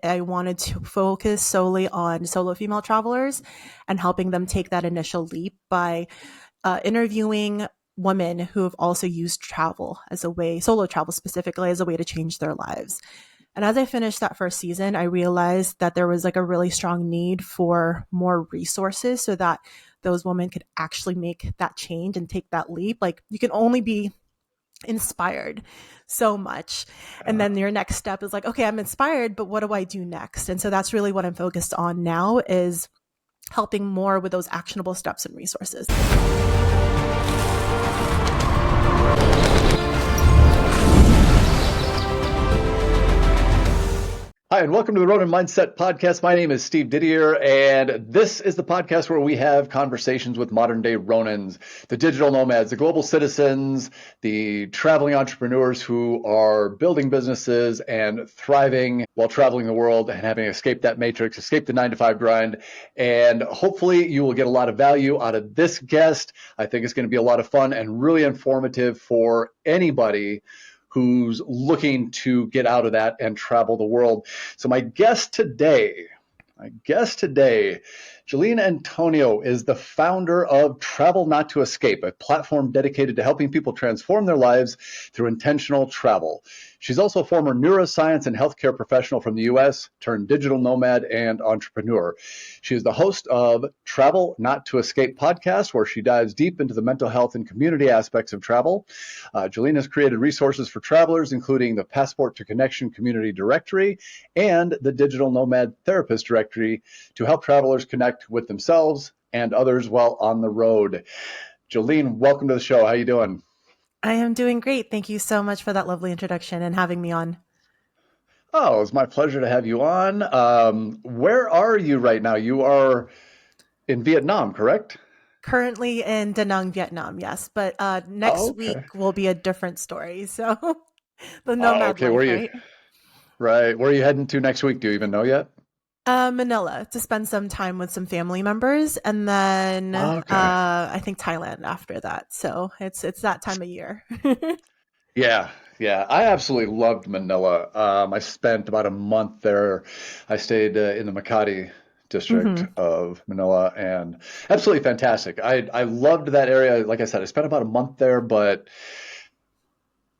I wanted to focus solely on solo female travelers and helping them take that initial leap by interviewing women who have also used travel as a way, solo travel specifically, as a way to change their lives. And as I finished that first season, I realized that there was like a really strong need for more resources so that those women could actually make that change and take that leap. Like, you can only be inspired so much. And then your next step is like, okay, I'm inspired, but what do I do next? And so that's really what I'm focused on now, is helping more with those actionable steps and resources. Hi, and welcome to the Ronin Mindset Podcast. My name is Steve Didier, and this is the podcast where we have conversations with modern-day Ronins, the digital nomads, the global citizens, the traveling entrepreneurs who are building businesses and thriving while traveling the world and having escaped that matrix, escaped the 9-to-5 grind. And hopefully you will get a lot of value out of this guest. I think it's going to be a lot of fun and really informative for anybody who's looking to get out of that and travel the world. So my guest today, Geleen Antonio, is the founder of Travel Not to Escape, a platform dedicated to helping people transform their lives through intentional travel. She's also a former neuroscience and healthcare professional from the US, turned digital nomad and entrepreneur. She is the host of Travel Not to Escape podcast, where she dives deep into the mental health and community aspects of travel. Geleen has created resources for travelers, including the Passport to Connection Community Directory and the Digital Nomad Therapist Directory, to help travelers connect with themselves and others while on the road. Geleen, welcome to the show. How you doing? I am doing great. Thank you so much for that lovely introduction and having me on. Oh, it's my pleasure to have you on. Where are you right now? You are in Vietnam, correct? Currently in Da Nang, Vietnam, yes. But next week will be a different story. So the nomad life, Where are you? right? Right. Where are you heading to next week? Do you even know yet? Manila, to spend some time with some family members, and then I think Thailand after that. So it's that time of year. Yeah. I absolutely loved Manila. I spent about a month there. I stayed in the Makati district of Manila, and absolutely fantastic. I loved that area. Like I said, I spent about a month there, but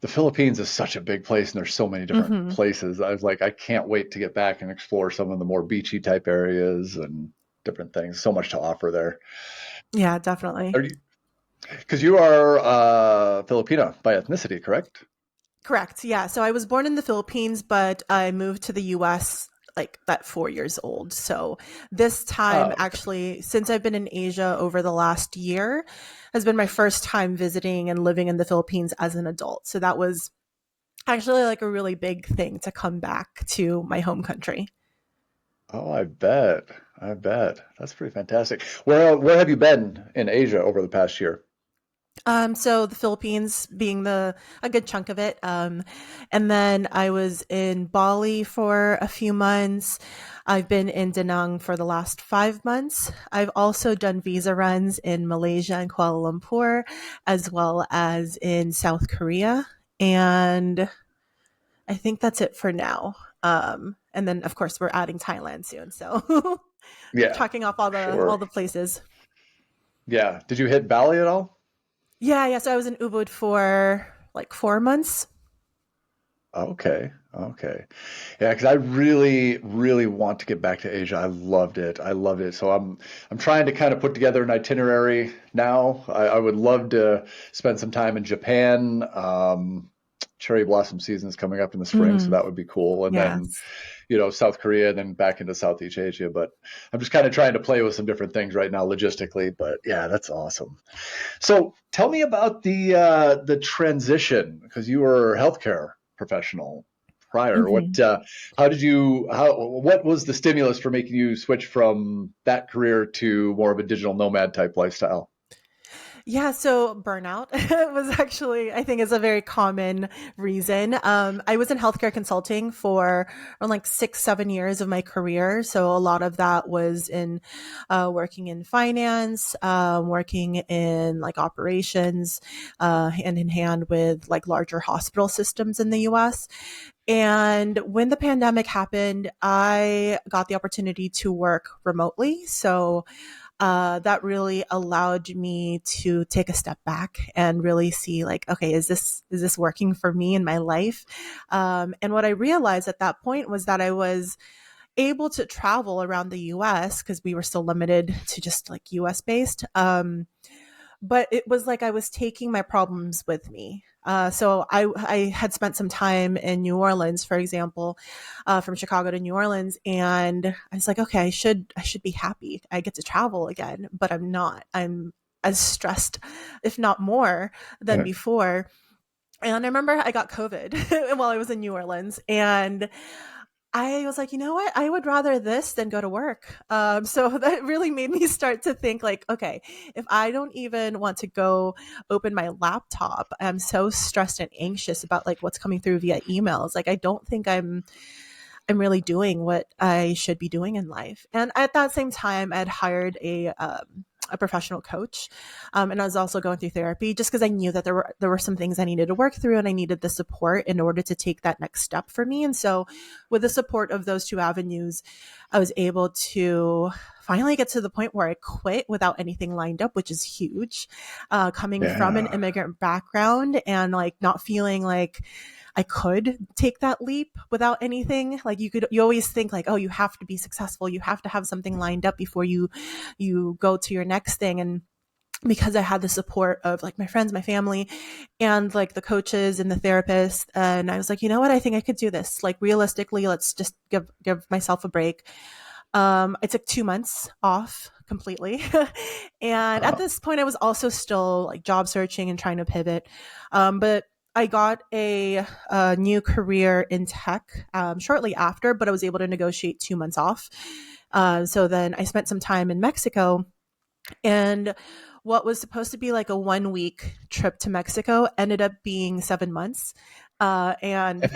the Philippines is such a big place and there's so many different places. I was like, I can't wait to get back and explore some of the more beachy type areas and different things. So much to offer there. Yeah, definitely. Because you are Filipino by ethnicity, correct? Correct. Yeah. So I was born in the Philippines, but I moved to the US like at 4 years old. So this time, actually, since I've been in Asia over the last year, has been my first time visiting and living in the Philippines as an adult. So that was actually like a really big thing to come back to my home country. Oh, I bet. That's pretty fantastic. Where have you been in Asia over the past year? So the Philippines being a good chunk of it. And then I was in Bali for a few months. I've been in Da Nang for the last 5 months. I've also done visa runs in Malaysia and Kuala Lumpur, as well as in South Korea. And I think that's it for now. And then of course we're adding Thailand soon. So Yeah, talking off all sure. the places. Yeah. Did you hit Bali at all? Yeah. So I was in Ubud for like 4 months. Okay. Yeah, because I really, really want to get back to Asia. I loved it. So I'm trying to kind of put together an itinerary now. I would love to spend some time in Japan. Cherry blossom season is coming up in the spring, so that would be cool. And then, Yes. South Korea, then back into Southeast Asia. But I'm just kind of trying to play with some different things right now logistically. But yeah, that's awesome. So tell me about the transition, because you were a healthcare professional prior. What was the stimulus for making you switch from that career to more of a digital nomad type lifestyle? Yeah, so burnout was actually, I think, is a very common reason. I was in healthcare consulting for around like 6, 7 years of my career. So a lot of that was in working in finance, working in like operations, hand in hand with like larger hospital systems in the US. And when the pandemic happened, I got the opportunity to work remotely. So that really allowed me to take a step back and really see, like, okay, is this working for me in my life? And what I realized at that point was that I was able to travel around the US because we were still limited to just like US based. But it was like I was taking my problems with me. So I had spent some time in New Orleans, for example, from Chicago to New Orleans, and I was like, okay, I should be happy. I get to travel again, but I'm not. I'm as stressed, if not more, than Yeah. before. And I remember I got COVID while I was in New Orleans, and I was like, you know what? I would rather this than go to work. So that really made me start to think, like, okay, if I don't even want to go open my laptop, I'm so stressed and anxious about like what's coming through via emails. Like, I don't think I'm really doing what I should be doing in life. And at that same time, I'd hired a professional coach, and I was also going through therapy just because I knew that there were some things I needed to work through, and I needed the support in order to take that next step for me. And so, with the support of those two avenues, I was able to finally get to the point where I quit without anything lined up, which is huge. Coming from an Yeah. immigrant background and like not feeling like I could take that leap without anything. Like you always think like, oh, you have to be successful. You have to have something lined up before you go to your next thing. And because I had the support of like my friends, my family, and like the coaches and the therapists, and I was like, you know what, I think I could do this. Like realistically, let's just give myself a break. I took 2 months off completely. And at Uh, this point, I was also still like job searching and trying to pivot. But I got a new career in tech shortly after, but I was able to negotiate 2 months off. So then I spent some time in Mexico, and what was supposed to be like a 1 week trip to Mexico ended up being 7 months. And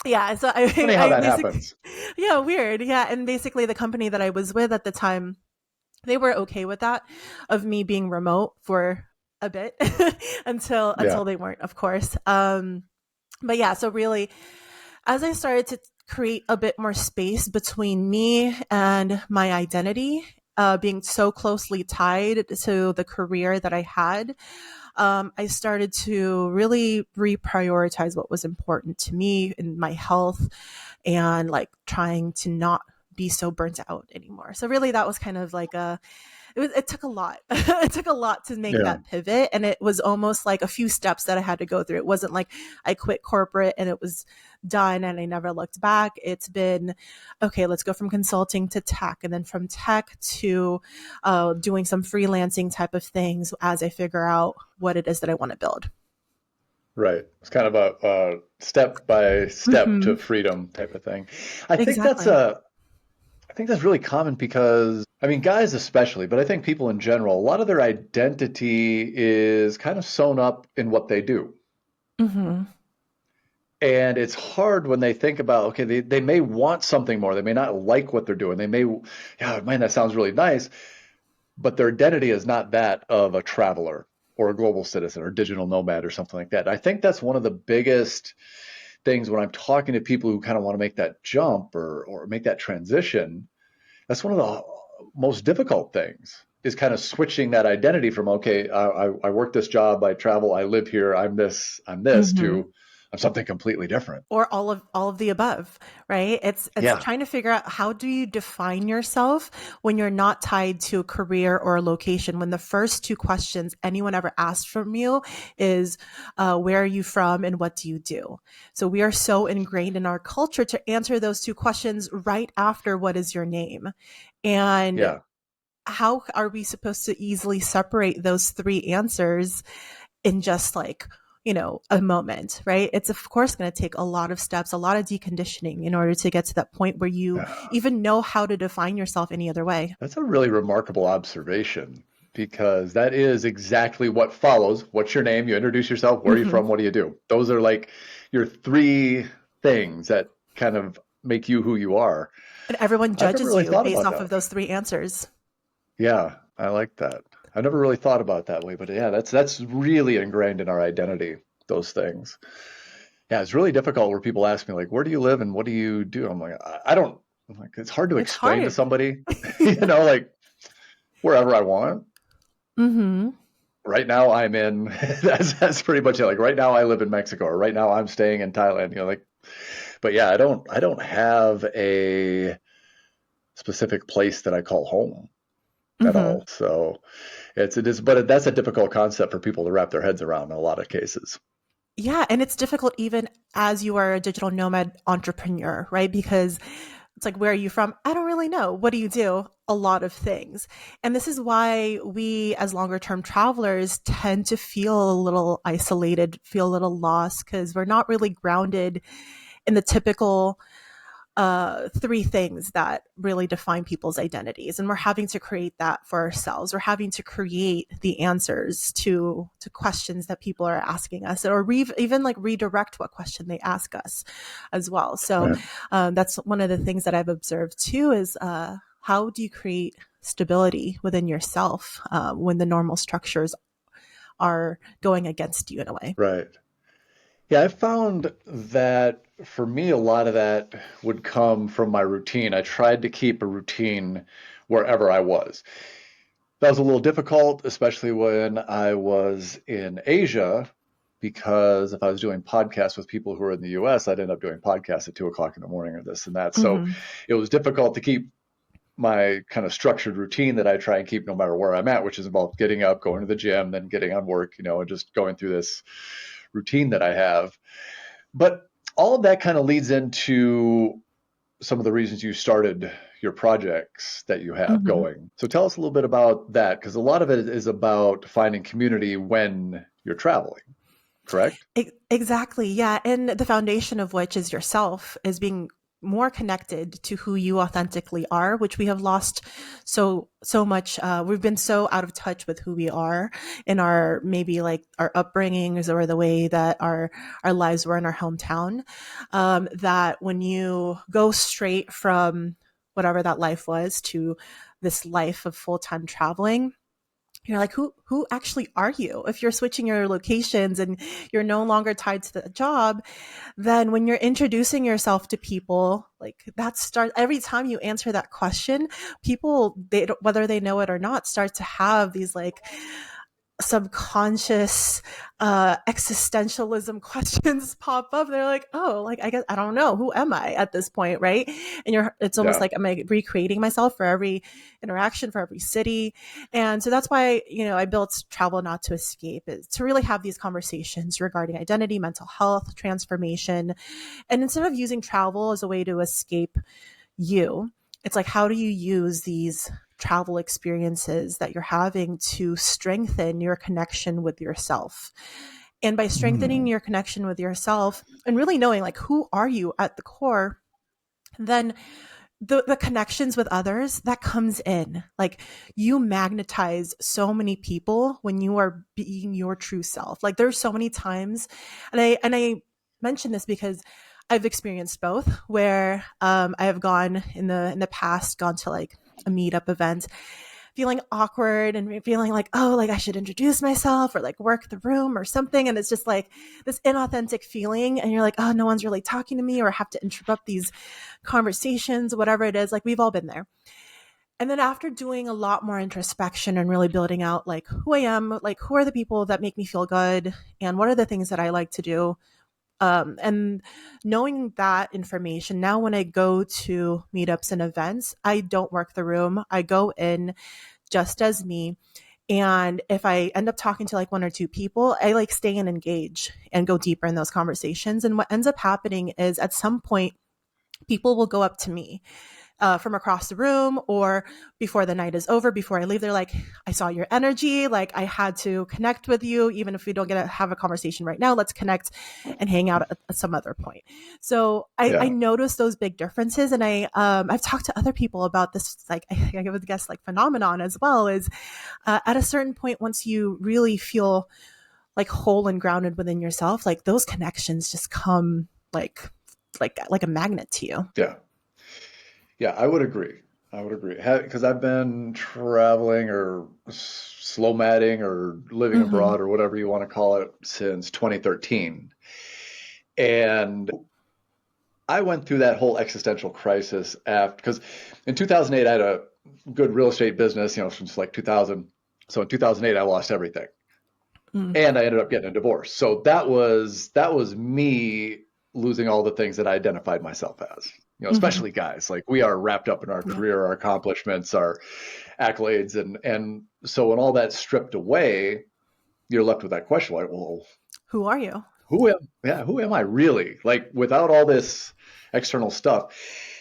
yeah, so I, funny how I that basically, happens. yeah, weird. Yeah. And basically, the company that I was with at the time, they were okay with that, of me being remote for a bit Yeah. until they weren't, of course. But yeah, so really, as I started to create a bit more space between me and my identity, being so closely tied to the career that I had, I started to really reprioritize what was important to me in my health and like trying to not be so burnt out anymore. So really that was kind of like it took a lot. It took a lot to make Yeah. that pivot, and it was almost like a few steps that I had to go through. It wasn't like I quit corporate and it was done and I never looked back. It's been okay, let's go from consulting to tech, and then from tech to doing some freelancing type of things as I figure out what it is that I want to build. Right. It's kind of a step by step to Hmm. freedom type of thing. I think that's Exactly. a I think that's really common because, I mean, guys especially, but I think people in general, a lot of their identity is kind of sewn up in what they do. Hmm. And it's hard when they think about, okay, they may want something more. They may not like what they're doing. They may, yeah, man, that sounds really nice, but their identity is not that of a traveler or a global citizen or digital nomad or something like that. I think that's one of the biggest things when I'm talking to people who kind of want to make that jump or make that transition. That's one of the most difficult things is kind of switching that identity from, okay, I work this job, I travel, I live here, I'm this Hmm. to I'm something completely different. Or all of the above, right? It's Yeah. trying to figure out, how do you define yourself when you're not tied to a career or a location, when the first two questions anyone ever asked from you is where are you from and what do you do? So we are so ingrained in our culture to answer those two questions right after what is your name. And Yeah. how are we supposed to easily separate those three answers in just like, a moment, right? It's of course going to take a lot of steps, a lot of deconditioning in order to get to that point where you Yeah. even know how to define yourself any other way. That's a really remarkable observation because that is exactly what follows. What's your name? You introduce yourself. Where are you Hmm. from? What do you do? Those are like your three things that kind of make you who you are. And everyone I've never judges really you thought based about off that. of those three answers. Yeah, I like that. I've never really thought about it that way, but yeah, that's really ingrained in our identity, those things. Yeah, it's really difficult where people ask me like, "Where do you live and what do you do?" I'm like, I don't. I'm like, it's hard to It's explain to hard. somebody, like wherever I want. Mm-hmm. Right now, I'm in. That's pretty much it. Like right now, I live in Mexico, or right now, I'm staying in Thailand. Like, but yeah, I don't have a specific place that I call home at Mm-hmm. all. So but that's a difficult concept for people to wrap their heads around in a lot of cases. Yeah, and it's difficult even as you are a digital nomad entrepreneur, right? Because it's like, where are you from? I don't really know. What do you do? A lot of things. And this is why we, as longer term travelers, tend to feel a little isolated, feel a little lost, because we're not really grounded in the typical three things that really define people's identities, and we're having to create that for ourselves. We're having to create the answers to questions that people are asking us, or even like redirect what question they ask us as well. So Right. that's one of the things that I've observed too, is how do you create stability within yourself when the normal structures are going against you in a way. Right. Yeah, I found that for me, a lot of that would come from my routine. I tried to keep a routine wherever I was. That was a little difficult, especially when I was in Asia, because if I was doing podcasts with people who were in the US, I'd end up doing podcasts at 2 o'clock in the morning or this and that. So Mm-hmm. it was difficult to keep my kind of structured routine that I try and keep no matter where I'm at, which is involved getting up, going to the gym, then getting on work, and just going through this routine that I have. But all of that kind of leads into some of the reasons you started your projects that you have Mm-hmm. going. So tell us a little bit about that, because a lot of it is about finding community when you're traveling, correct? Exactly. Yeah. And the foundation of which is yourself, is being more connected to who you authentically are, which we have lost so much. We've been so out of touch with who we are in our, maybe like our upbringings or the way that our lives were in our hometown. That when you go straight from whatever that life was to this life of full-time traveling, you're like, who actually are you? If you're switching your locations and you're no longer tied to the job, then when you're introducing yourself to people, like that starts every time you answer that question, people, they whether they know it or not, start to have these like subconscious existentialism questions pop up. They're like, oh, like I guess I don't know, who am I at this point, right? And it's almost Yeah. like, am I recreating myself for every interaction, for every city? And so that's why I built Travel Not to Escape, is to really have these conversations regarding identity, mental health, transformation, and instead of using travel as a way to escape you, it's like, how do you use these travel experiences that you're having to strengthen your connection with yourself? And by strengthening Mm. your connection with yourself and really knowing like who are you at the core, then the connections with others that comes in, like you magnetize so many people when you are being your true self. Like there's so many times, and I mention this because I've experienced both, where I have gone in the past, gone to like a meetup event feeling awkward and feeling like, oh, like I should introduce myself or like work the room or something. And it's just like this inauthentic feeling. And you're like, oh, no one's really talking to me, or I have to interrupt these conversations, whatever it is. Like we've all been there. And then after doing a lot more introspection and really building out like who I am, like who are the people that make me feel good, and what are the things that I like to do, and knowing that information, now when I go to meetups and events, I don't work the room. I go in just as me. And if I end up talking to like one or two people, I like stay and engage and go deeper in those conversations. And what ends up happening is at some point, people will go up to me from across the room, or before the night is over, before I leave, they're like, I saw your energy. Like I had to connect with you. Even if we don't get to have a conversation right now, let's connect and hang out at some other point. So I Yeah. noticed those big differences. And I've talked to other people about this, like I would guess like phenomenon as well, is at a certain point, once you really feel like whole and grounded within yourself, like those connections just come like a magnet to you. Yeah. Yeah, I would agree. I would agree. Because I've been traveling or slow matting or living Mm-hmm. abroad or whatever you want to call it since 2013. And I went through that whole existential crisis after, because in 2008, I had a good real estate business, since like 2000. So in 2008, I lost everything Mm. and I ended up getting a divorce. So that was me losing all the things that I identified myself as, Hmm. especially guys. Like we are wrapped up in our Yeah. career, our accomplishments, our accolades. And so when all that's stripped away, you're left with that question like, well, Who are you? who am I really? Like without all this external stuff.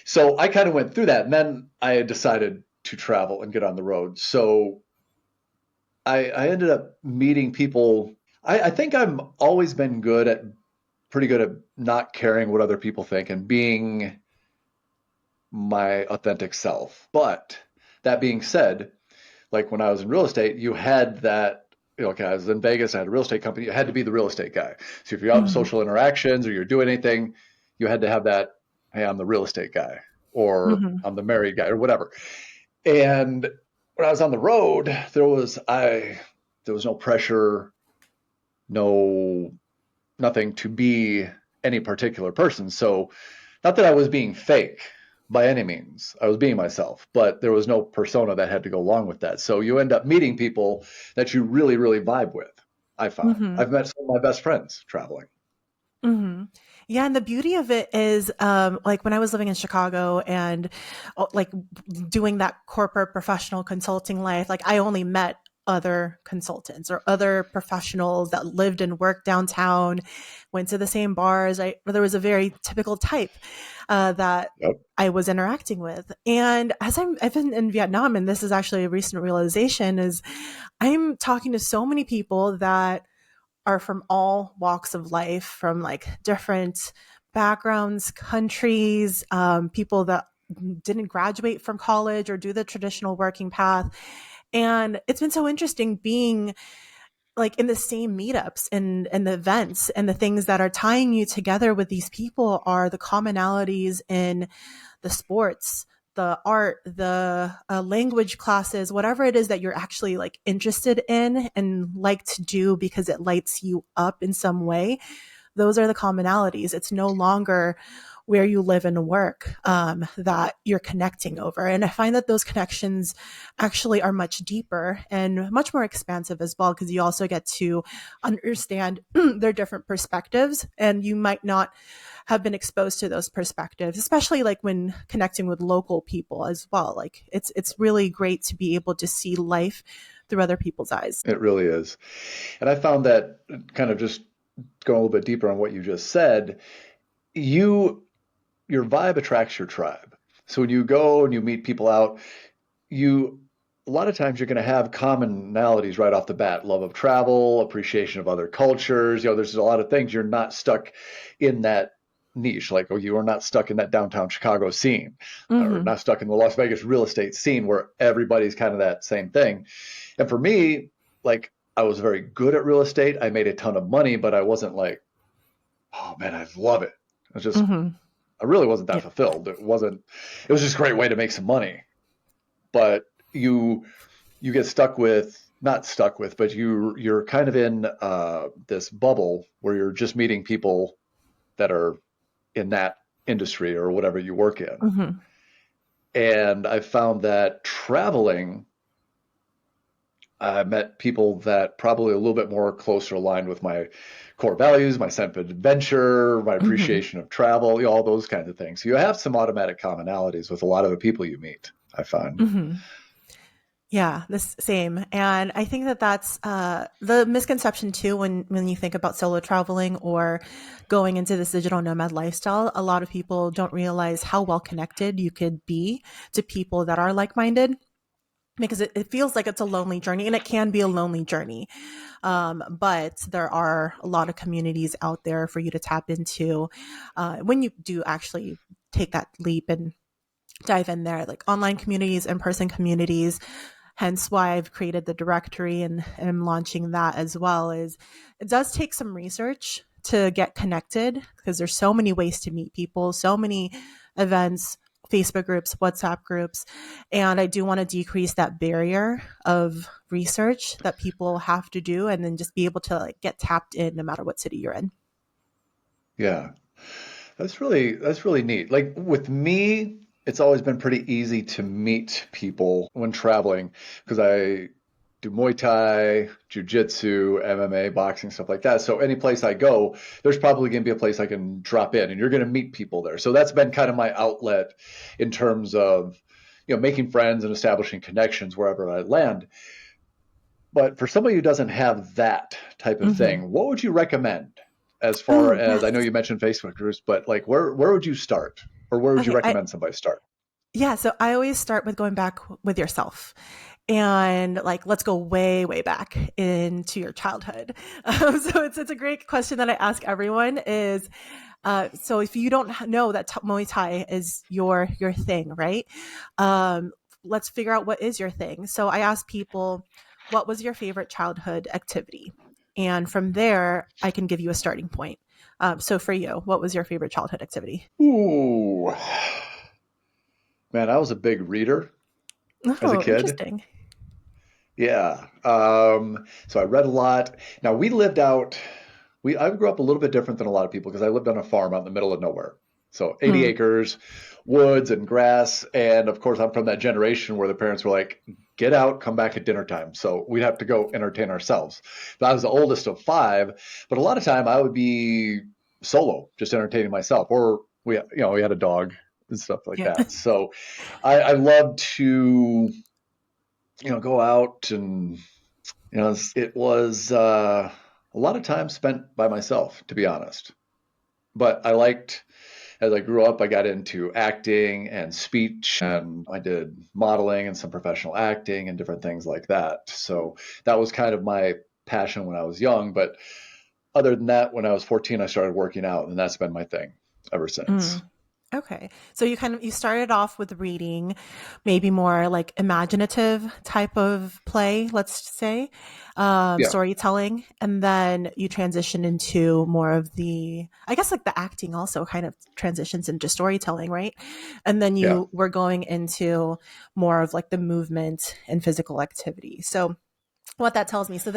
So I kind of went through that, and then I had decided to travel and get on the road. So I ended up meeting people. I think I've always been pretty good at not caring what other people think and being my authentic self. But that being said, like when I was in real estate, you had that. Okay, I was in Vegas. I had a real estate company. You had to be the real estate guy. So if you're out in Hmm. social interactions or you're doing anything, you had to have that. Hey, I'm the real estate guy, or Hmm. I'm the married guy, or whatever. And when I was on the road, there was no pressure, no nothing to be any particular person. So not that I was being fake by any means. I was being myself, but there was no persona that had to go along with that. So you end up meeting people that you really, really vibe with. I find Hmm. I've met some of my best friends traveling. Hmm. Yeah, and the beauty of it is, like when I was living in Chicago and like doing that corporate professional consulting life, like I only met other consultants or other professionals that lived and worked downtown, went to the same bars. There was a very typical type that Yep. I was interacting with. And I've been in Vietnam, and this is actually a recent realization, is I'm talking to so many people that are from all walks of life, from like different backgrounds, countries, people that didn't graduate from college or do the traditional working path. And it's been so interesting being like in the same meetups and the events, and the things that are tying you together with these people are the commonalities in the sports, the art, the language classes, whatever it is that you're actually like interested in and like to do because it lights you up in some way. Those are the commonalities. It's no longer where you live and work that you're connecting over. And I find that those connections actually are much deeper and much more expansive as well, because you also get to understand their different perspectives, and you might not have been exposed to those perspectives, especially like when connecting with local people as well. Like it's really great to be able to see life through other people's eyes. It really is. And I found that kind of just going a little bit deeper on what you just said, you your vibe attracts your tribe. So when you go and you meet people out, you a lot of times you're going to have commonalities right off the bat: love of travel, appreciation of other cultures. There's a lot of things. You're not stuck in that niche, like, oh, you are not stuck in that downtown Chicago scene, or Mm-hmm. not stuck in the Las Vegas real estate scene where everybody's kind of that same thing. And for me, like, I was very good at real estate. I made a ton of money, but I wasn't like, oh man, I love it. I was just, Mm-hmm. I really wasn't that Yeah. fulfilled. It was just a great way to make some money. But you get stuck with, not stuck with, but you're kind of in this bubble where you're just meeting people that are in that industry or whatever you work in. Mm-hmm. And I found that traveling, I met people that probably a little bit more closer aligned with my core values, my sense of adventure, my Mm-hmm. appreciation of travel, all those kinds of things. So you have some automatic commonalities with a lot of the people you meet, I find. Mm-hmm. Yeah, this same. And I think that that's the misconception too when you think about solo traveling or going into this digital nomad lifestyle. A lot of people don't realize how well connected you could be to people that are like minded, because it feels like it's a lonely journey, and it can be a lonely journey. But there are a lot of communities out there for you to tap into when you do actually take that leap and dive in there, like online communities, in-person communities. Hence why I've created the directory and I'm launching that as well. Is it does take some research to get connected, because there's so many ways to meet people, so many events, Facebook groups, WhatsApp groups, and I do want to decrease that barrier of research that people have to do, and then just be able to like get tapped in no matter what city you're in. Yeah. That's really neat. Like with me, it's always been pretty easy to meet people when traveling because I do Muay Thai, Jiu-Jitsu, MMA, boxing, stuff like that. So any place I go, there's probably going to be a place I can drop in and you're going to meet people there. So that's been kind of my outlet in terms of, making friends and establishing connections wherever I land. But for somebody who doesn't have that type of Hmm. thing, what would you recommend as far Oh, as I know yes. you mentioned Facebook groups, but like where would you start? Or where would you Okay. recommend somebody start? Yeah. So I always start with going back with yourself. And like, let's go way, way back into your childhood. So it's a great question that I ask everyone is, so if you don't know that Muay Thai is your thing, right? Um, let's figure out what is your thing. So I ask people, what was your favorite childhood activity? And from there, I can give you a starting point. So for you, what was your favorite childhood activity? Ooh, man, I was a big reader as a Oh, kid. interesting. Yeah. So I read a lot. Now we lived out, I grew up a little bit different than a lot of people because I lived on a farm out in the middle of nowhere. So 80 Mm, acres, woods and grass. And of course, I'm from that generation where the parents were like, get out, come back at dinner time. So we'd have to go entertain ourselves. But I was the oldest of five, but a lot of time I would be solo, just entertaining myself. Or we had a dog and stuff like yeah. that. So I loved to, go out and it was a lot of time spent by myself, to be honest. But I liked, as I grew up, I got into acting and speech, and I did modeling and some professional acting and different things like that. So that was kind of my passion when I was young. But other than that, when I was 14, I started working out, and that's been my thing ever since. Mm. Okay. So you started off with reading, maybe more like imaginative type of play, let's say, Yeah, storytelling, and then you transition into more of the, I guess like the acting also kind of transitions into storytelling, right? And then yeah. you were going into more of like the movement and physical activity. So what that tells me. So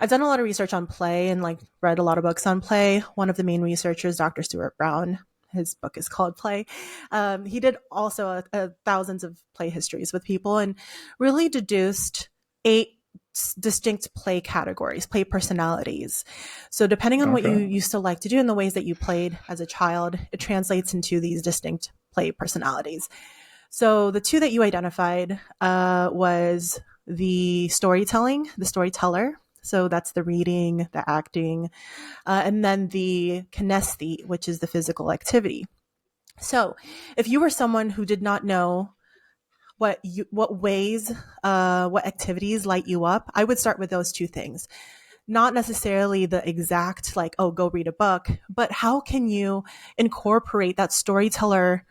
I've done a lot of research on play and like read a lot of books on play. One of the main researchers, Dr. Stuart Brown, his book is called Play. He did also thousands of play histories with people and really deduced eight distinct play categories, play personalities. So depending on what you Okay. used to like to do and the ways that you played as a child, it translates into these distinct play personalities. So the two that you identified was the storytelling, the storyteller. So that's the reading, the acting, and then the kinesthete, which is the physical activity. So if you were someone who did not know what activities light you up, I would start with those two things. Not necessarily the exact like, oh, go read a book, but how can you incorporate that storyteller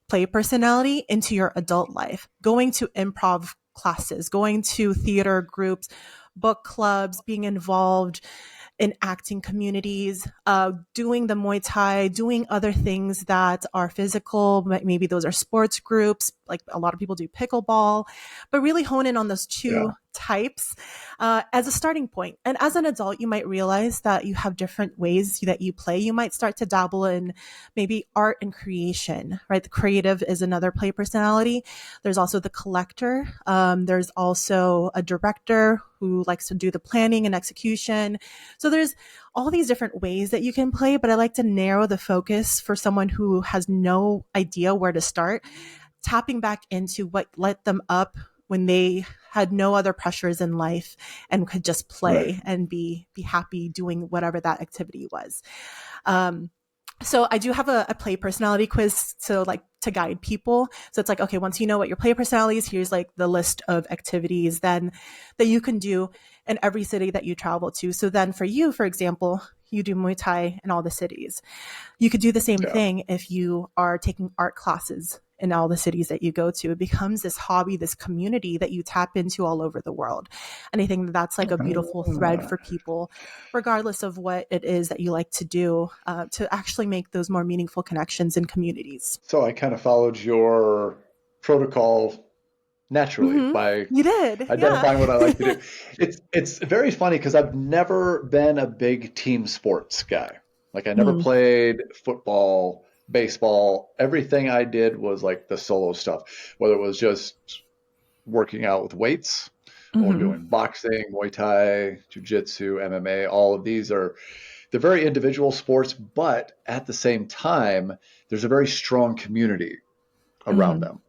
play personality into your adult life? Going to improv classes, going to theater groups, book clubs, being involved in acting communities, doing the Muay Thai, doing other things that are physical. Maybe those are sports groups, like a lot of people do pickleball, but really hone in on those two Yeah. types as a starting point. And as an adult, you might realize that you have different ways that you play. You might start to dabble in maybe art and creation, right? The creative is another play personality. There's also the collector. There's also a director who likes to do the planning and execution. So there's all these different ways that you can play, but I like to narrow the focus for someone who has no idea where to start, tapping back into what lit them up when they had no other pressures in life and could just Right. play and be happy doing whatever that activity was. Um, so I do have a play personality quiz, so like to guide people. So it's like, okay, once you know what your play personality is, here's like the list of activities then that you can do in every city that you travel to. So then for you, for example, you do Muay Thai in all the cities. You could do the same Yeah. thing if you are taking art classes in all the cities that you go to. It becomes this hobby, this community that you tap into all over the world. And I think that's like a beautiful thread for people, regardless of what it is that you like to do, to actually make those more meaningful connections in communities. So I kind of followed your protocol naturally Mm-hmm. by You did, yeah. identifying what I like to do. It's very funny because I've never been a big team sports guy. Like I never Mm-hmm. played football, baseball. Everything I did was like the solo stuff, whether it was just working out with weights or Mm-hmm. doing boxing, Muay Thai, Jiu-Jitsu, MMA. All of these are they're very individual sports, but at the same time, there's a very strong community around Mm-hmm. them.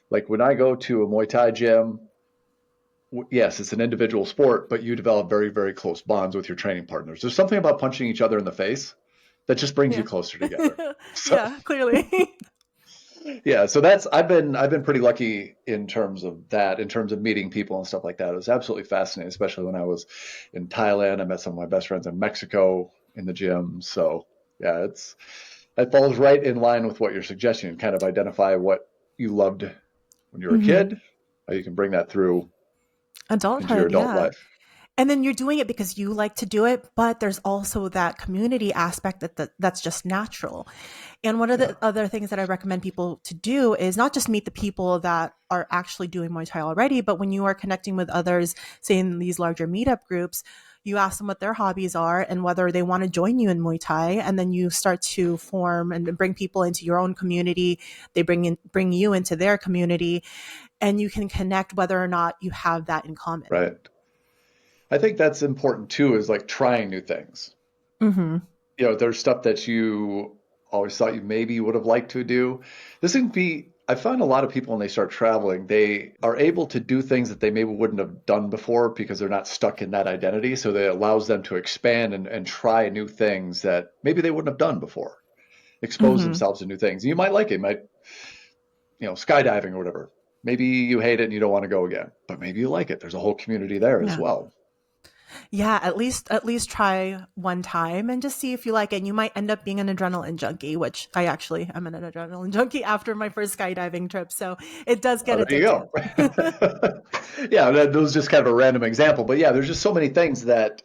Like when I go to a Muay Thai gym, yes, it's an individual sport, but you develop very, very close bonds with your training partners. There's something about punching each other in the face that just brings you Yeah. closer together. So Yeah, clearly. yeah, so that's I've been pretty lucky in terms of that, in terms of meeting people and stuff like that. It was absolutely fascinating, especially when I was in Thailand. I met some of my best friends in Mexico in the gym. So yeah, it falls right in line with what you're suggesting. Kind of identify what you loved when you were a Hmm. kid, how you can bring that through into your Adulthood, adult yeah. life. And then you're doing it because you like to do it, but there's also that community aspect that's just natural. And one of Yeah, the other things that I recommend people to do is not just meet the people that are actually doing Muay Thai already, but when you are connecting with others, say in these larger meetup groups, you ask them what their hobbies are and whether they want to join you in Muay Thai, and then you start to form and bring people into your own community. They bring you into their community, and you can connect whether or not you have that in common. right. I think that's important too, is like trying new things. Mm-hmm. There's stuff that you always thought you maybe would have liked to do. This can be, I find a lot of people when they start traveling, they are able to do things that they maybe wouldn't have done before because they're not stuck in that identity. So that allows them to expand and try new things that maybe they wouldn't have done before, expose Mm-hmm. themselves to new things. You might like it, skydiving or whatever. Maybe you hate it and you don't want to go again, but maybe you like it. There's a whole community there as Yeah. well. Yeah, at least try one time and just see if you like it. And you might end up being an adrenaline junkie, which I actually am an adrenaline junkie after my first skydiving trip. So it does get There you addictive. go. Yeah, that was just kind of a random example, but yeah, there's just so many things that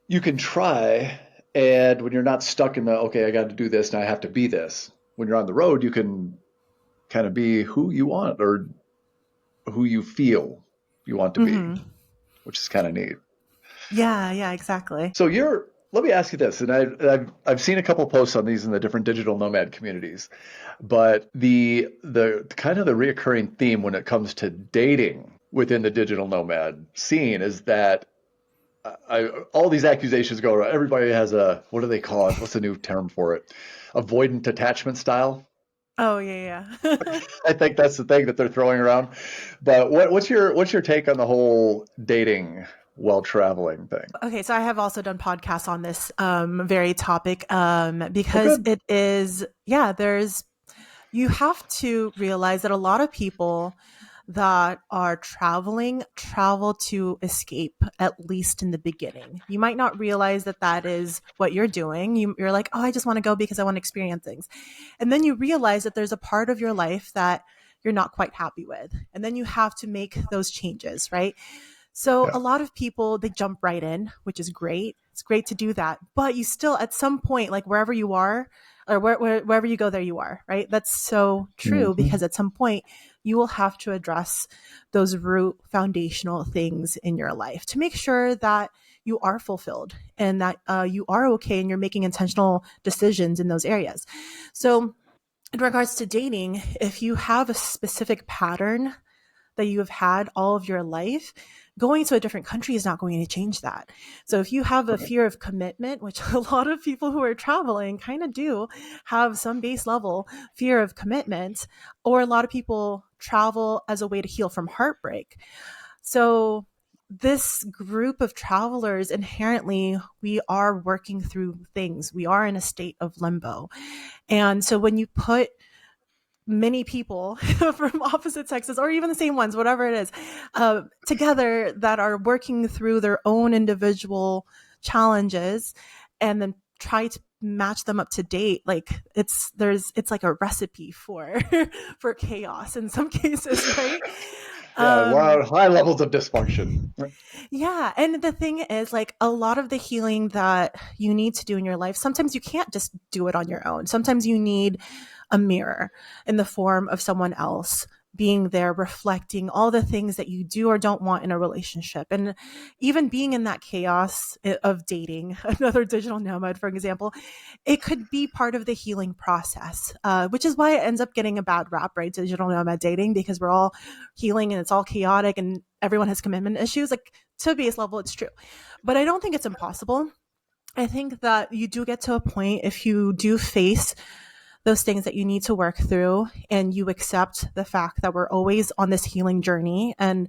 you can try, and when you're not stuck in the okay, I got to do this and I have to be this. When you're on the road, you can kind of be who you want or who you feel you want to be, Hmm. which is kind of neat. Yeah, yeah, exactly. So let me ask you this, and I've seen a couple posts on these in the different digital nomad communities, but the kind of the reoccurring theme when it comes to dating within the digital nomad scene is that all these accusations go around. Everybody has a what do they call it? What's the new term for it? Avoidant attachment style. Oh, yeah, yeah. I think that's the thing that they're throwing around. But what's your take on the whole dating while traveling thing? Okay, so I have also done podcasts on this very topic Oh, because good. it is, yeah, you have to realize that a lot of people that are travel to escape, at least in the beginning. You might not realize that that is what you're doing. You're like, oh, I just want to go because I want to experience things. And then you realize that there's a part of your life that you're not quite happy with. And then you have to make those changes, right? So Yeah. a lot of people, they jump right in, which is great. It's great to do that. But you still, at some point, like wherever you are, or wherever you go, there you are, right? That's so true because Hmm. at some point you will have to address those root foundational things in your life to make sure that you are fulfilled and that you are okay and you're making intentional decisions in those areas. So, in regards to dating, if you have a specific pattern that you have had all of your life, going to a different country is not going to change that. So if you have a Right. fear of commitment, which a lot of people who are traveling kind of do have some base level fear of commitment, or a lot of people travel as a way to heal from heartbreak. So this group of travelers, inherently, we are working through things. We are in a state of limbo. And so when you put many people from opposite sexes or even the same ones, whatever it is, together that are working through their own individual challenges and then try to match them up to date, like it's like a recipe for for chaos in some cases, right? Yeah, um wow, high levels of dysfunction. yeah, and the thing is, like, a lot of the healing that you need to do in your life, sometimes you can't just do it on your own. Sometimes you need a mirror in the form of someone else being there, reflecting all the things that you do or don't want in a relationship. And even being in that chaos of dating, another digital nomad, for example, it could be part of the healing process, which is why it ends up getting a bad rap, right? Digital nomad dating, because we're all healing and it's all chaotic and everyone has commitment issues. Like, to a base level, it's true. But I don't think it's impossible. I think that you do get to a point, if you do face those things that you need to work through and you accept the fact that we're always on this healing journey, and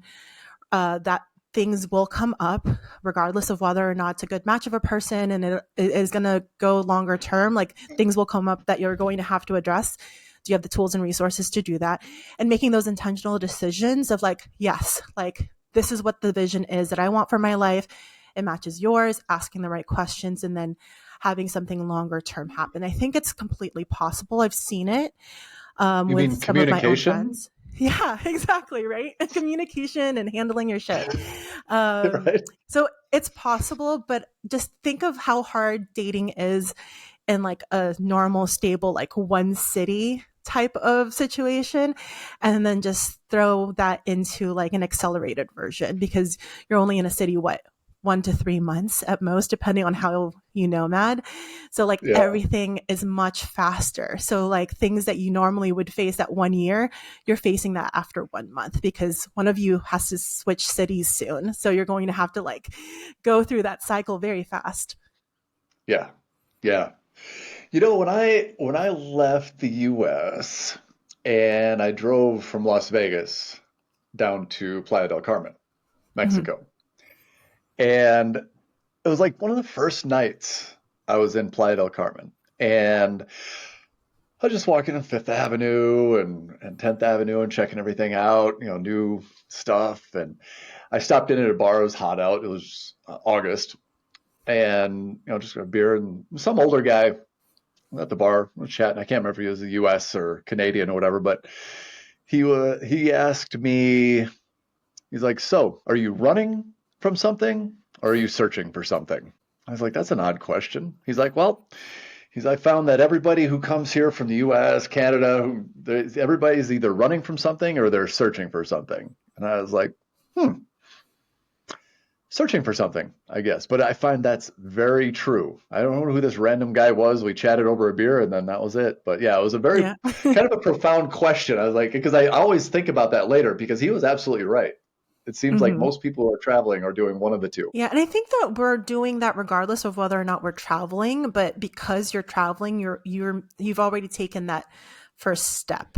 that things will come up regardless of whether or not it's a good match of a person and it is going to go longer term. Like, things will come up that you're going to have to address. Do you have the tools and resources to do that? And making those intentional decisions of like, yes, like this is what the vision is that I want for my life. It matches yours, asking the right questions, and then having something longer term happen. I think it's completely possible. I've seen it You with mean some of my own communication? friends. Yeah, exactly, right? Communication and handling your shit. Right? So it's possible, but just think of how hard dating is in like a normal, stable, like one city type of situation, and then just throw that into like an accelerated version, because you're only in a city, what, 1 to 3 months at most, depending on how you nomad. So like Yeah. everything is much faster. So like things that you normally would face at 1 year, you're facing that after 1 month, because one of you has to switch cities soon. So you're going to have to like go through that cycle very fast. Yeah. Yeah. You know, when I left the US and I drove from Las Vegas down to Playa del Carmen, Mm-hmm. Mexico. And it was like one of the first nights I was in Playa del Carmen. And I was just walking on Fifth Avenue and 10th Avenue and checking everything out, new stuff. And I stopped in at a bar. It was hot out. It was August. And, just got a beer, and some older guy at the bar was chatting. I can't remember if he was a US or Canadian or whatever, but he asked me, he's like, "So, are you running from something or are you searching for something?" I was like, "That's an odd question." He's like, "Well, I found that everybody who comes here from the US, Canada, everybody's either running from something or they're searching for something." And I was like, "Hmm, searching for something, I guess." But I find that's very true. I don't know who this random guy was. We chatted over a beer and then that was it. But yeah, it was a very Yeah. kind of a profound question. I was like, because I always think about that later, because he was absolutely right. It seems like Mm-hmm. most people who are traveling are doing one of the two. Yeah, and I think that we're doing that regardless of whether or not we're traveling, but because you're traveling, you've already taken that first step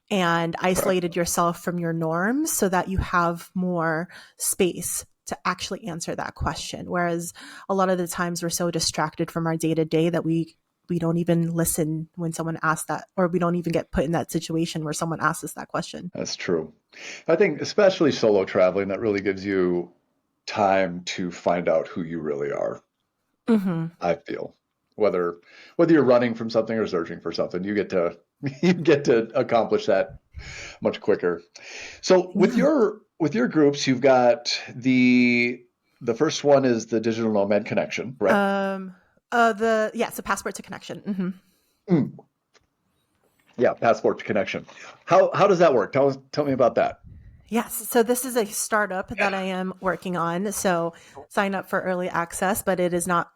and Correct. isolated yourself from your norms so that you have more space to actually answer that question. Whereas a lot of the times we're so distracted from our day-to-day that we don't even listen when someone asks that, or we don't even get put in that situation where someone asks us that question. That's true. I think especially solo traveling, that really gives you time to find out who you really are. Mhm. I feel whether you're running from something or searching for something, you get to you get to accomplish that much quicker. So Yeah. with your groups, you've got the first one is the digital nomad connection, correct? Um the passport to connection. Mhm. Mm, yeah, passport to connection. How does that work? Tell me about that. Yes. So this is a startup that I am working on. So sign up for early access, but it is not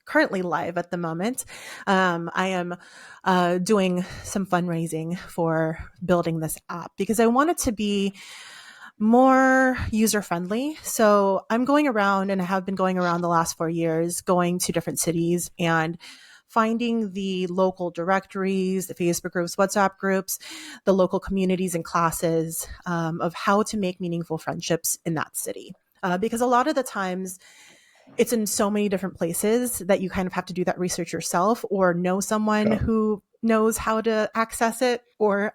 currently live at the moment. I am doing some fundraising for building this app because I want it to be more user friendly. So I'm going around, and I have been going around the last 4 years, going to different cities and finding the local directories, the Facebook groups, WhatsApp groups, the local communities and classes of how to make meaningful friendships in that city. Because a lot of the times it's in so many different places that you kind of have to do that research yourself, or know someone Yeah, who knows how to access it, or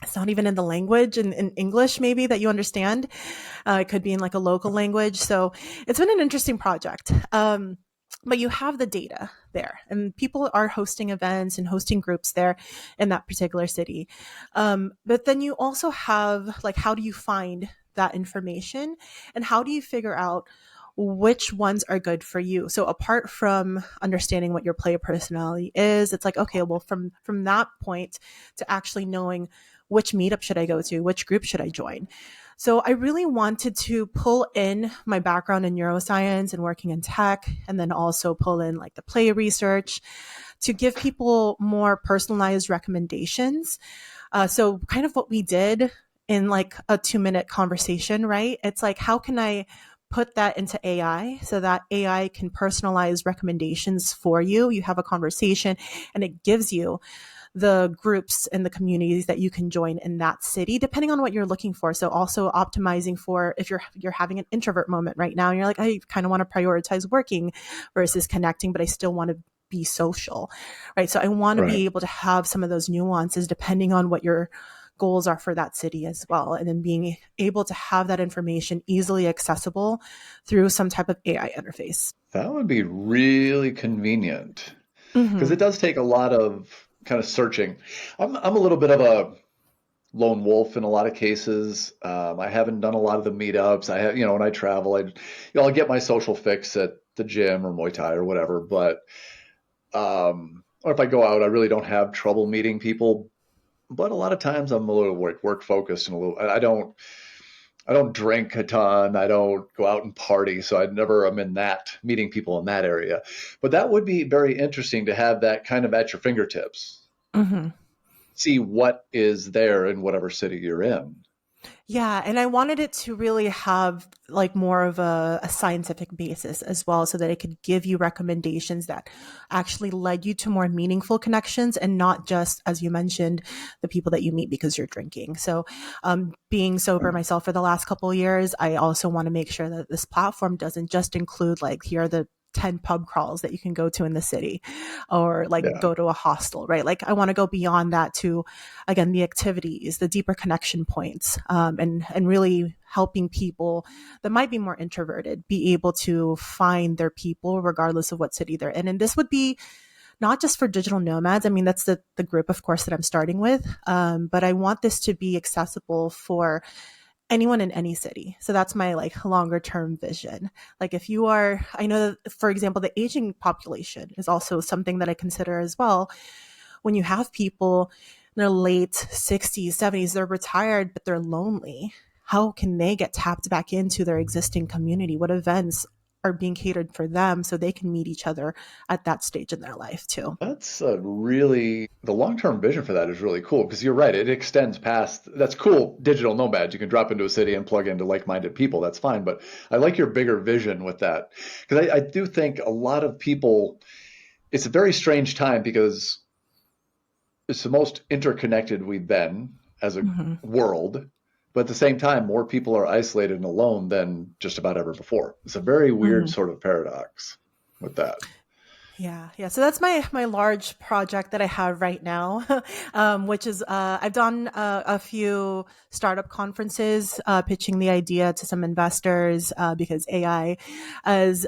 it's not even in the language in English, maybe, that you understand. It could be in like a local language. So it's been an interesting project. But you have the data there, and people are hosting events and hosting groups there in that particular city. But then you also have like, how do you find that information, and how do you figure out which ones are good for you? So apart from understanding what your player personality is, it's like, okay, well, from that point to actually knowing which meetup should I go to? Which group should I join? So I really wanted to pull in my background in neuroscience and working in tech, and then also pull in like the play research to give people more personalized recommendations. So kind of what we did in like a 2-minute conversation, right? It's like, how can I put that into AI so that AI can personalize recommendations for you? You have a conversation and it gives you the groups and the communities that you can join in that city, depending on what you're looking for. So also optimizing for if you're having an introvert moment right now, and you're like, I kind of want to prioritize working versus connecting, but I still want to be social, right? So I want to Right. be able to have some of those nuances depending on what your goals are for that city as well. And then being able to have that information easily accessible through some type of AI interface. That would be really convenient because Mm-hmm. it does take a lot of kind of searching. I'm a little bit of a lone wolf in a lot of cases. I haven't done a lot of the meetups. I have, when I travel, I'll get my social fix at the gym or Muay Thai or whatever. But or if I go out, I really don't have trouble meeting people. But a lot of times I'm a little work focused and a little. I don't drink a ton. I don't go out and party, so I never am in that meeting people in that area. But that would be very interesting to have that kind of at your fingertips. Mm-hmm. See what is there in whatever city you're in. Yeah, and I wanted it to really have like more of a scientific basis as well, so that it could give you recommendations that actually led you to more meaningful connections and not just, as you mentioned, the people that you meet because you're drinking. So, being sober Right. myself for the last couple of years, I also want to make sure that this platform doesn't just include like, here are the 10 pub crawls that you can go to in the city or like Yeah. go to a hostel, right? Like I want to go beyond that to, again, the activities, the deeper connection points, and really helping people that might be more introverted be able to find their people regardless of what city they're in. And this would be not just for digital nomads. I mean, that's the group, of course, that I'm starting with. But I want this to be accessible for anyone in any city. So that's my like longer term vision. Like if you are, I know that, for example, the aging population is also something that I consider as well. When you have people in their late 60s, 70s, they're retired, but they're lonely. How can they get tapped back into their existing community? What events are being catered for them so they can meet each other at that stage in their life too? That's a really, the long-term vision for that is really cool because you're right. It extends past, that's cool, digital nomads. You can drop into a city and plug into like-minded people. That's fine. But I like your bigger vision with that because I do think a lot of people, it's a very strange time because it's the most interconnected we've been as a Mm-hmm. world. But at the same time, more people are isolated and alone than just about ever before. It's a very weird Mm-hmm. sort of paradox with that. Yeah, yeah. So that's my large project that I have right now, which is I've done a few startup conferences, pitching the idea to some investors because AI, as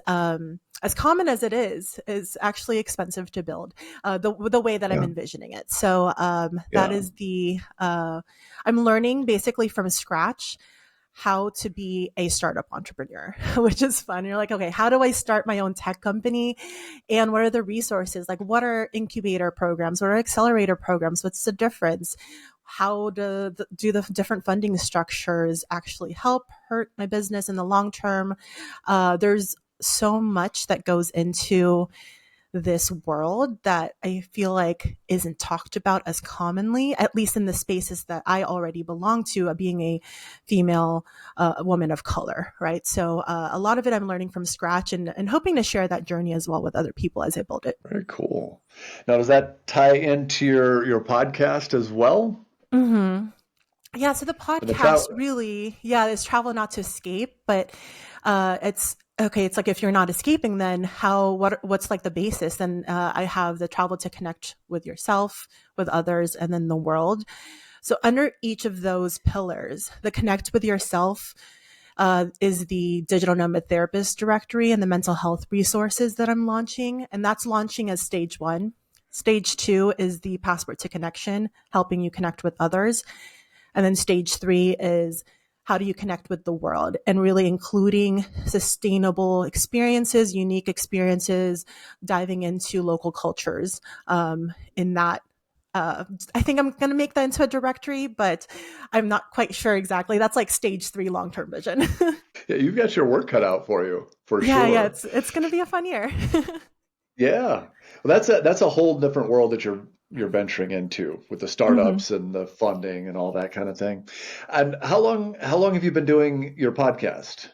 common as it is actually expensive to build. The way that I'm Yeah. envisioning it. So that Yeah. is the I'm learning basically from scratch how to be a startup entrepreneur, which is fun. You're like, okay, how do I start my own tech company? And what are the resources? Like, what are incubator programs? What are accelerator programs? What's the difference? How do the different funding structures actually help hurt my business in the long term? There's so much that goes into this world that I feel like isn't talked about as commonly, at least in the spaces that I already belong to, being a female woman of color, right? So a lot of it I'm learning from scratch and hoping to share that journey as well with other people as I build it. Very cool. Now, does that tie into your podcast as well? Mm-hmm. Yeah, so the And the podcast travel, really, yeah, is travel not to escape, but it's okay. It's like if you're not escaping, then what's like the basis? And I have the travel to connect with yourself, with others, and then the world. So under each of those pillars, the connect with yourself is the digital nomad therapist directory and the mental health resources that I'm launching, and that's launching as stage one. Stage two is the passport to connection, helping you connect with others. And then stage three is how do you connect with the world and really including sustainable experiences, unique experiences, diving into local cultures in that. I think I'm going to make that into a directory, but I'm not quite sure exactly. That's like stage 3 long term vision. Yeah, you've got your work cut out for you, for Yeah, sure. it's going to be a fun year. Yeah. Well, that's a whole different world that you're venturing into with the hmm startups and the funding and all that kind of thing. And how long have you been doing your podcast?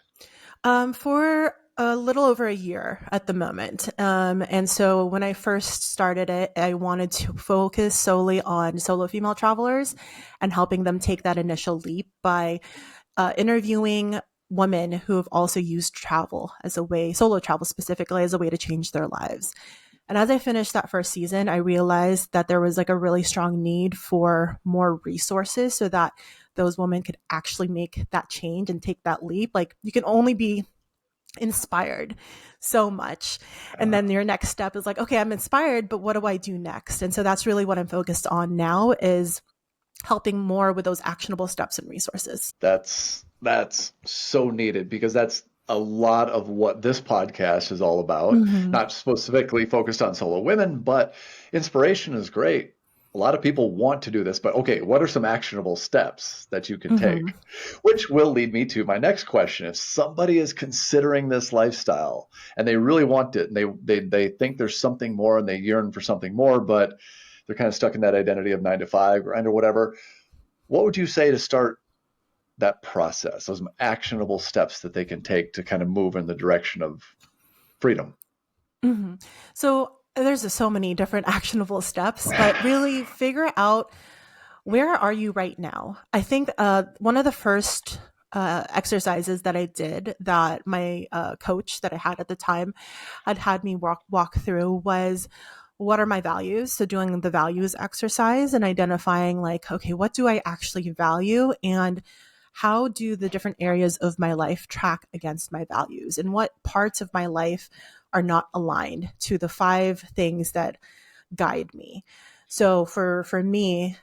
For a little over a year at the moment. And so when I first started it, I wanted to focus solely on solo female travelers and helping them take that initial leap by interviewing women who have also used travel as a way, solo travel specifically, as a way to change their lives. And as I finished that first season, I realized that there was like a really strong need for more resources so that those women could actually make that change and take that leap. Like you can only be inspired so much. And Yeah. then your next step is like, okay, I'm inspired, but what do I do next? And so that's really what I'm focused on now is helping more with those actionable steps and resources. That's so needed because that's a lot of what this podcast is all about. Mm-hmm. Not specifically focused on solo women, but inspiration is great. A lot of people want to do this, but okay, what are some actionable steps that you can Mm-hmm. take? Which will lead me to my next question. If somebody is considering this lifestyle and they really want it and they think there's something more and they yearn for something more, but they're kind of stuck in that identity of 9 to 5 grind or whatever, what would you say to start that process, those actionable steps that they can take to kind of move in the direction of freedom? Mm-hmm. So there's so many different actionable steps, but really figure out where are you right now? I think one of the first exercises that I did that my coach that I had at the time had me walk through was what are my values? So doing the values exercise and identifying like, okay, what do I actually value and how do the different areas of my life track against my values and what parts of my life are not aligned to the 5 things that guide me. So for me,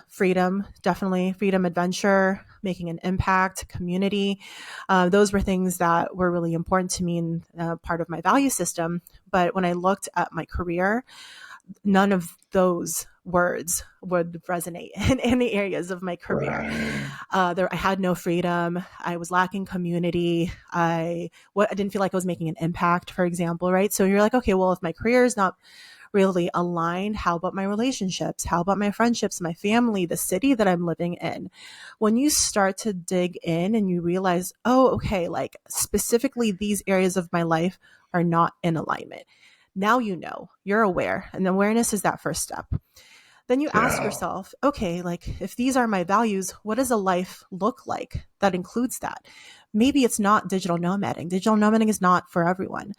freedom, definitely freedom, adventure, making an impact, community. Those were things that were really important to me and part of my value system. But when I looked at my career, none of those words would resonate in any areas of my career. Right. I had no freedom. I was lacking community. I didn't feel like I was making an impact, for example, right? So you're like, okay, well, if my career is not really aligned, how about my relationships? How about my friendships, my family, the city that I'm living in? When you start to dig in and you realize, oh, okay, like specifically these areas of my life are not in alignment. Now you know, you're aware, and awareness is that first step. Then you ask Yeah. yourself, okay, like if these are my values, what does a life look like that includes that? Maybe it's not digital nomading. Digital nomading is not for everyone.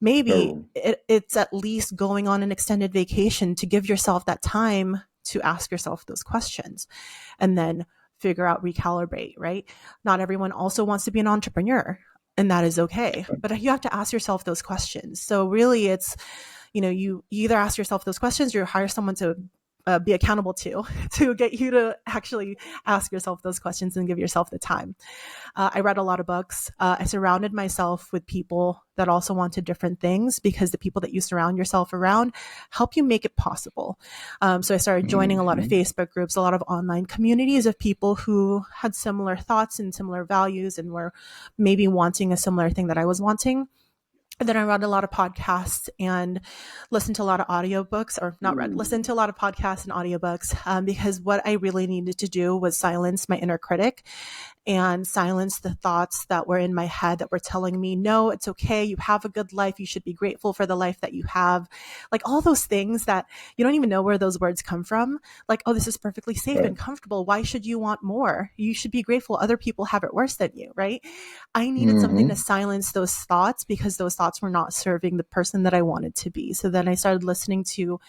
Maybe No. it's at least going on an extended vacation to give yourself that time to ask yourself those questions and then figure out, recalibrate, right? Not everyone also wants to be an entrepreneur, and that is okay. But you have to ask yourself those questions. So really it's, you either ask yourself those questions or you hire someone to be accountable to get you to actually ask yourself those questions and give yourself the time. I read a lot of books. I surrounded myself with people that also wanted different things because the people that you surround yourself around help you make it possible. So I started joining a lot of Hmm. Facebook groups, a lot of online communities of people who had similar thoughts and similar values and were maybe wanting a similar thing that I was wanting. And then I read a lot of podcasts and listened to a lot of audiobooks, or not read, listened to a lot of podcasts and audiobooks because what I really needed to do was silence my inner critic and silence the thoughts that were in my head that were telling me, no, it's okay. You have a good life. You should be grateful for the life that you have. Like all those things that you don't even know where those words come from. Like, oh, this is perfectly safe Right. and comfortable. Why should you want more? You should be grateful. Other people have it worse than you, right? I needed something to Hmm. silence those thoughts because those thoughts were not serving the person that I wanted to be. So then I started listening to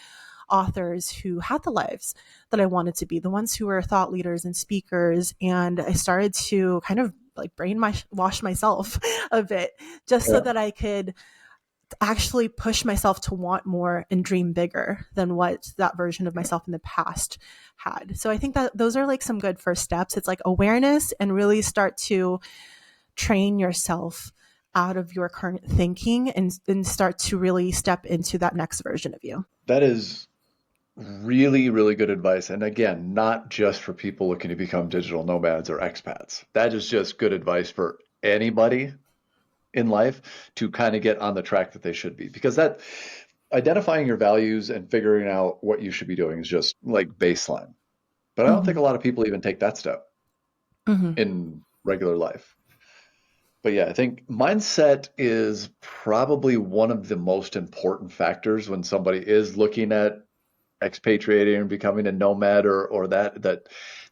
authors who had the lives that I wanted to be, the ones who were thought leaders and speakers. And I started to kind of like wash myself a bit just so Yeah. that I could actually push myself to want more and dream bigger than what that version of myself in the past had. So I think that those are like some good first steps. It's like awareness and really start to train yourself out of your current thinking and start to really step into that next version of you. That is really, really good advice. And again, not just for people looking to become digital nomads or expats. That is just good advice for anybody in life to kind of get on the track that they should be. Because that identifying your values and figuring out what you should be doing is just like baseline. But I don't think Hmm. a lot of people even take that step Hmm. in regular life. But yeah, I think mindset is probably one of the most important factors when somebody is looking at expatriating and becoming a nomad or that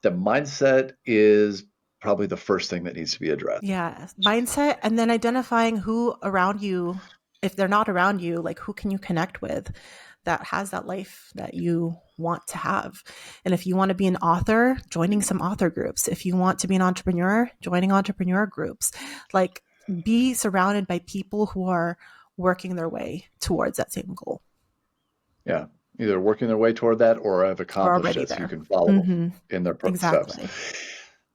the mindset is probably the first thing that needs to be addressed. Yeah, mindset, and then identifying who around you, if they're not around you, like who can you connect with that has that life that you want to have. And if you want to be an author, joining some author groups. If you want to be an entrepreneur, joining entrepreneur groups. Like, be surrounded by people who are working their way towards that same goal. Yeah, either working their way toward that or have Are accomplished already it so you there. can follow Hmm. in their steps. Exactly.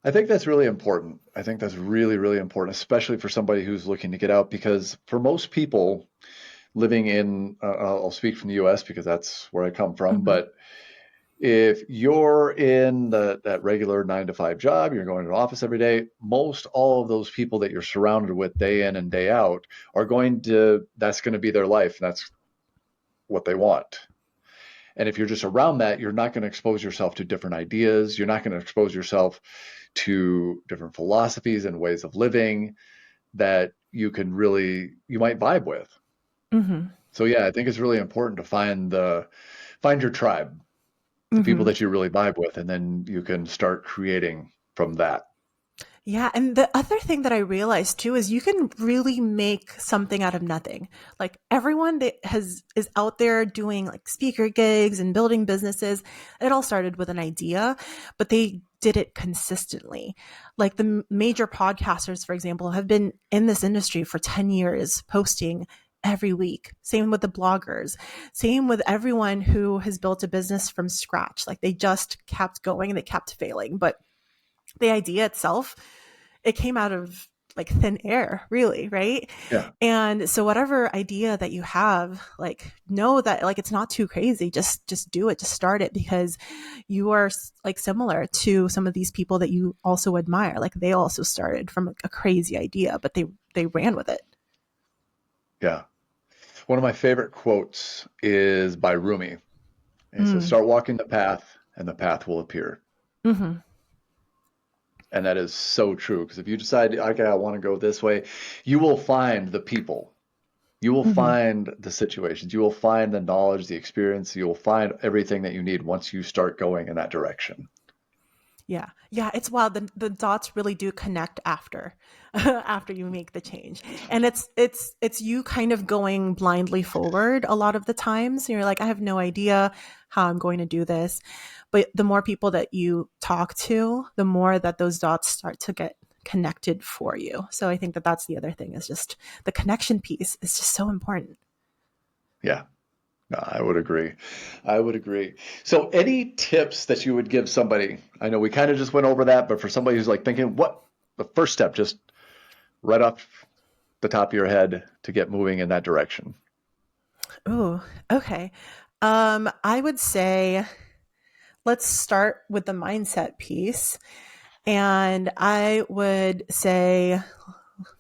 I think that's really important. I think that's really, really important, especially for somebody who's looking to get out, because for most people living in, I'll speak from the US because that's where I come from, Hmm. but if you're in that regular 9 to 5 job, you're going to an office every day, most all of those people that you're surrounded with day in and day out are that's going to be their life. And that's what they want. And if you're just around that, you're not going to expose yourself to different ideas. You're not going to expose yourself to different philosophies and ways of living that you might vibe with. Hmm. So yeah, I think it's really important to find your tribe, the people Hmm. that you really vibe with, and then you can start creating from that. Yeah, and the other thing that I realized too is you can really make something out of nothing. Like, everyone that has is out there doing like speaker gigs and building businesses, it all started with an idea, but they did it consistently. Like, the major podcasters, for example, have been in this industry for 10 years, posting every week. Same with the bloggers. Same with everyone who has built a business from scratch. Like, they just kept going and they kept failing, but the idea itself, it came out of like thin air, really, right? Yeah, And so whatever idea that you have, like, know that like it's not too crazy. Just do it, just start it, because you are like similar to some of these people that you also admire. Like, they also started from a crazy idea, but they ran with it. yeah. One of my favorite quotes is by Rumi. And he says, Mm. "Start walking the path, and the path will appear." Hmm. And that is so true. Because if you decide, okay, I want to go this way, you will find the people. You will Hmm. find the situations. You will find the knowledge, the experience. You will find everything that you need once you start going in that direction. Yeah. Yeah. It's wild. The dots really do connect after, after you make the change. And it's you kind of going blindly forward a lot of the times. You're like, I have no idea how I'm going to do this. But the more people that you talk to, the more that those dots start to get connected for you. So I think that that's the other thing, is just the connection piece is just so important. Yeah, no, I would agree. I would agree. So, any tips that you would give somebody? I know we kind of just went over that, but for somebody who's like thinking, what the first step, just right off the top of your head to get moving in that direction? Ooh, okay. I would say let's start with the mindset piece. And I would say,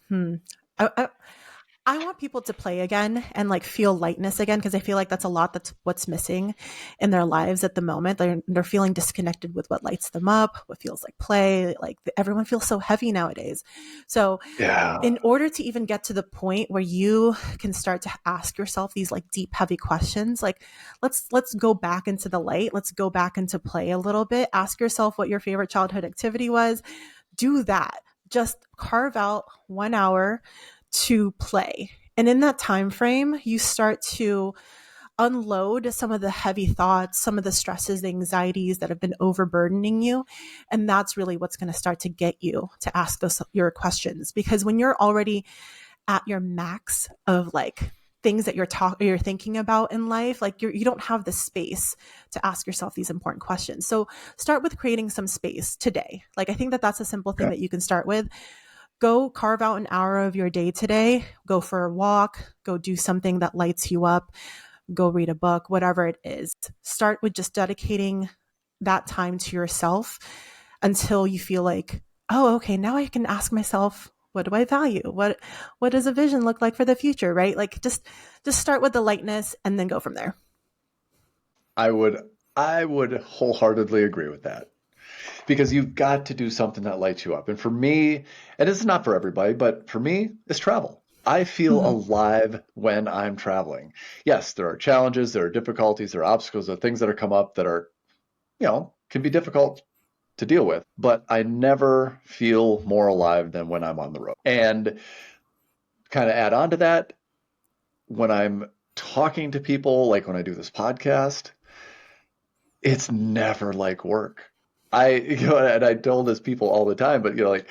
hmm, I, I, I want people to play again and like feel lightness again, because I feel like that's a lot that's what's missing in their lives at the moment. They're feeling disconnected with what lights them up, what feels like play. Like, everyone feels so heavy nowadays. So Yeah, in order to even get to the point where you can start to ask yourself these like deep heavy questions, like, let's go back into the light, let's go back into play a little bit, ask yourself what your favorite childhood activity was. Do that. Just carve out 1 hour to play, and in that time frame you start to unload some of the heavy thoughts, some of the stresses, the anxieties that have been overburdening you. And that's really what's going to start to get you to ask those your questions. Because when you're already at your max of like things that you're thinking about in life, like, you don't have the space to ask yourself these important questions. So start with creating some space today. Like, I think that that's a simple thing yeah, that you can start with. Go carve out an hour of your day today, go for a walk, go do something that lights you up, go read a book, whatever it is. Start with just dedicating that time to yourself until you feel like, oh, okay, now I can ask myself, what do I value? What does a vision look like for the future, right? Like just start with the lightness and then go from there. I would I would wholeheartedly agree with that because you've got to do something that lights you up. And for me, and it's not for everybody, but for me, it's travel. I feel Mm-hmm. alive when I'm traveling. Yes, there are challenges, there are difficulties, there are obstacles, there are things that are come up that are, can be difficult to deal with, but I never feel more alive than when I'm on the road. And kind of add on to that, when I'm talking to people, like when I do this podcast, it's never like work. And I tell this people all the time, but like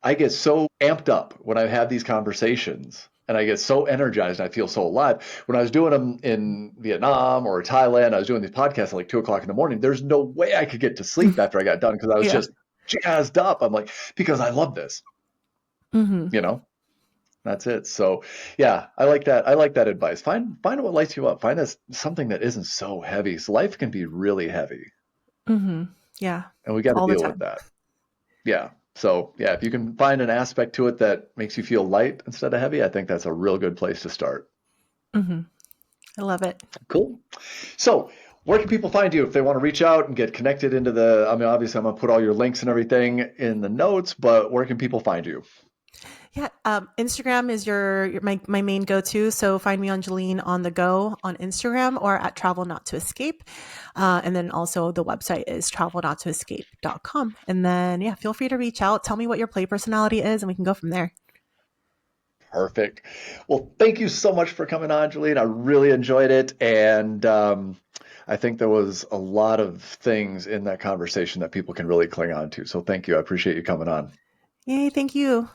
I get so amped up when I have these conversations and I get so energized and I feel so alive. When I was doing them in Vietnam or Thailand, I was doing these podcasts at like 2 o'clock in the morning. There's no way I could get to sleep after I got done because I was Yeah. just jazzed up. I'm like, because I love this, Mm-hmm. you know? That's it. So yeah, I like that. I like that advice. Find what lights you up. Find us something that isn't so heavy. So life can be really heavy, Mm-hmm. Yeah. and we got to All the deal with time. that. Yeah. So yeah, if you can find an aspect to it that makes you feel light instead of heavy, I think that's a real good place to start. Mm-hmm. I love it. Cool. So where can people find you if they want to reach out and get connected into I mean, obviously I'm gonna put all your links and everything in the notes, but where can people find you? Yeah, Instagram is my main go to. So find me on Geleen on the go on Instagram or at Travel Not to Escape, and then also the website is travelnottoescape.com. And then yeah, feel free to reach out. Tell me what your play personality is, and we can go from there. Perfect. Well, thank you so much for coming on, Julian. I really enjoyed it. And I think there was a lot of things in that conversation that people can really cling on to. So thank you. I appreciate you coming on. Yay! Thank you.